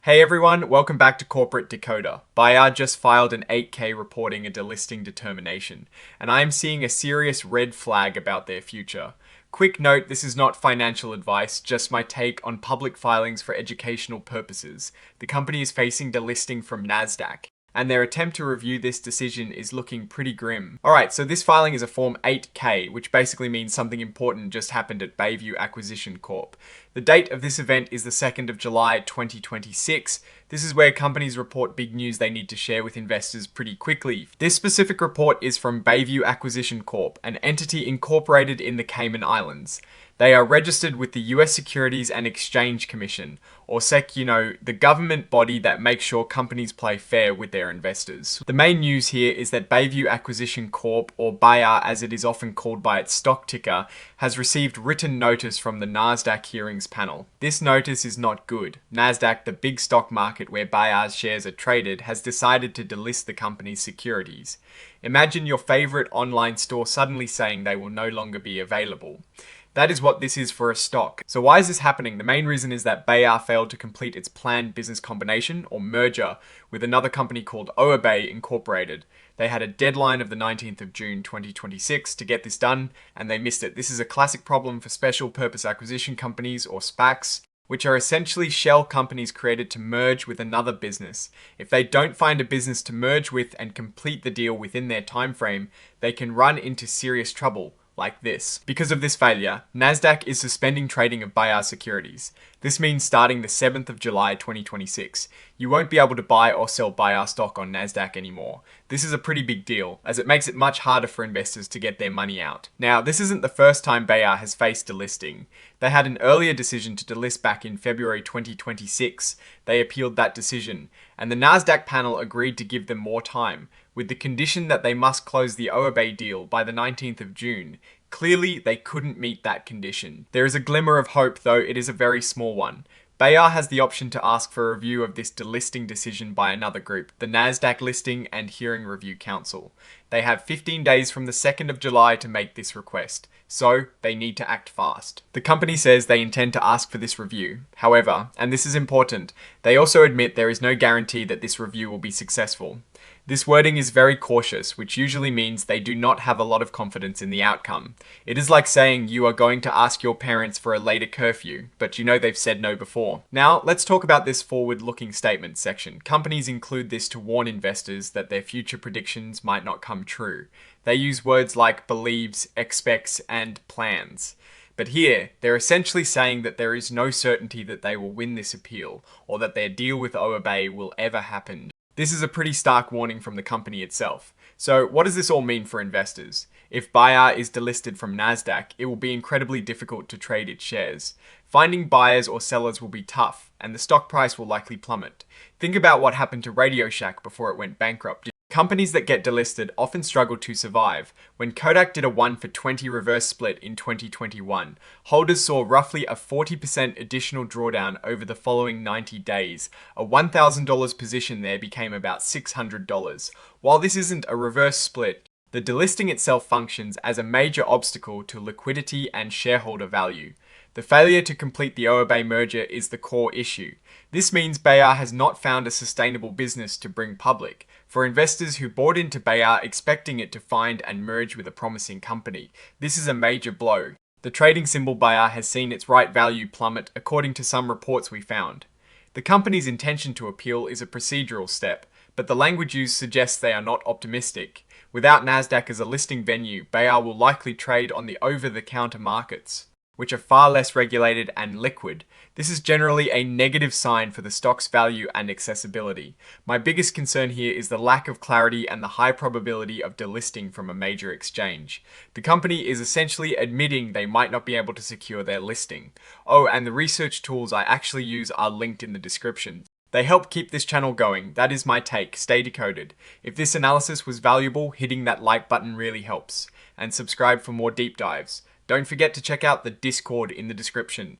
Hey everyone, welcome back to Corporate Decoder. BAYAR just filed an 8K reporting a delisting determination, and I am seeing a serious red flag about their future. Quick note, this is not financial advice, just my take on public filings for educational purposes. The company is facing delisting from Nasdaq, and their attempt to review this decision is looking pretty grim. Alright, so this filing is a Form 8K, which basically means something important just happened at Bayview Acquisition Corp. The date of this event is the 2nd of July 2026. This is where companies report big news they need to share with investors pretty quickly. This specific report is from Bayview Acquisition Corp, an entity incorporated in the Cayman Islands. They are registered with the US Securities and Exchange Commission, or SEC, the government body that makes sure companies play fair with their investors. The main news here is that Bayview Acquisition Corp, or BAYAR as it is often called by its stock ticker, has received written notice from the Nasdaq hearings panel. This notice is not good. Nasdaq, the big stock market where BAYAR's shares are traded, has decided to delist the company's securities. Imagine your favorite online store suddenly saying they will no longer be available. That is what this is for a stock. So why is this happening? The main reason is that BAYAR failed to complete its planned business combination or merger with another company called Oabay Incorporated. They had a deadline of the 19th of June 2026 to get this done, and they missed it. This is a classic problem for special purpose acquisition companies or SPACs, which are essentially shell companies created to merge with another business. If they don't find a business to merge with and complete the deal within their time frame, they can run into serious trouble. Like this. Because of this failure, Nasdaq is suspending trading of BAYAR securities. This means starting the 7th of July 2026, you won't be able to buy or sell BAYAR stock on Nasdaq anymore. This is a pretty big deal, as it makes it much harder for investors to get their money out. Now, this isn't the first time BAYAR has faced delisting. They had an earlier decision to delist back in February 2026. They appealed that decision, and the Nasdaq panel agreed to give them more time, with the condition that they must close the Oabay deal by the 19th of June. Clearly, they couldn't meet that condition. There is a glimmer of hope, though it is a very small one. BAYAR has the option to ask for a review of this delisting decision by another group, the Nasdaq Listing and Hearing Review Council. They have 15 days from the 2nd of July to make this request, so they need to act fast. The company says they intend to ask for this review. However, and this is important, they also admit there is no guarantee that this review will be successful. This wording is very cautious, which usually means they do not have a lot of confidence in the outcome. It is like saying you are going to ask your parents for a later curfew, but you know they've said no before. Now, let's talk about this forward-looking statement section. Companies include this to warn investors that their future predictions might not come true. They use words like believes, expects, and plans. But here, they're essentially saying that there is no certainty that they will win this appeal, or that their deal with Oabay will ever happen. This is a pretty stark warning from the company itself. So what does this all mean for investors? If BAYAR is delisted from Nasdaq, it will be incredibly difficult to trade its shares. Finding buyers or sellers will be tough, and the stock price will likely plummet. Think about what happened to Radio Shack before it went bankrupt. Companies that get delisted often struggle to survive. When Kodak did a 1-for-20 reverse split in 2021, holders saw roughly a 40% additional drawdown over the following 90 days. A $1,000 position there became about $600. While this isn't a reverse split, the delisting itself functions as a major obstacle to liquidity and shareholder value. The failure to complete the Oabay merger is the core issue. This means BAYAR has not found a sustainable business to bring public. For investors who bought into BAYAR expecting it to find and merge with a promising company, this is a major blow. The trading symbol BAYAR has seen its right value plummet according to some reports we found. The company's intention to appeal is a procedural step, but the language used suggests they are not optimistic. Without Nasdaq as a listing venue, BAYAR will likely trade on the over-the-counter markets, which are far less regulated and liquid. This is generally a negative sign for the stock's value and accessibility. My biggest concern here is the lack of clarity and the high probability of delisting from a major exchange. The company is essentially admitting they might not be able to secure their listing. Oh, and the research tools I actually use are linked in the description. They help keep this channel going. That is my take. Stay decoded. If this analysis was valuable, hitting that like button really helps. And subscribe for more deep dives. Don't forget to check out the Discord in the description.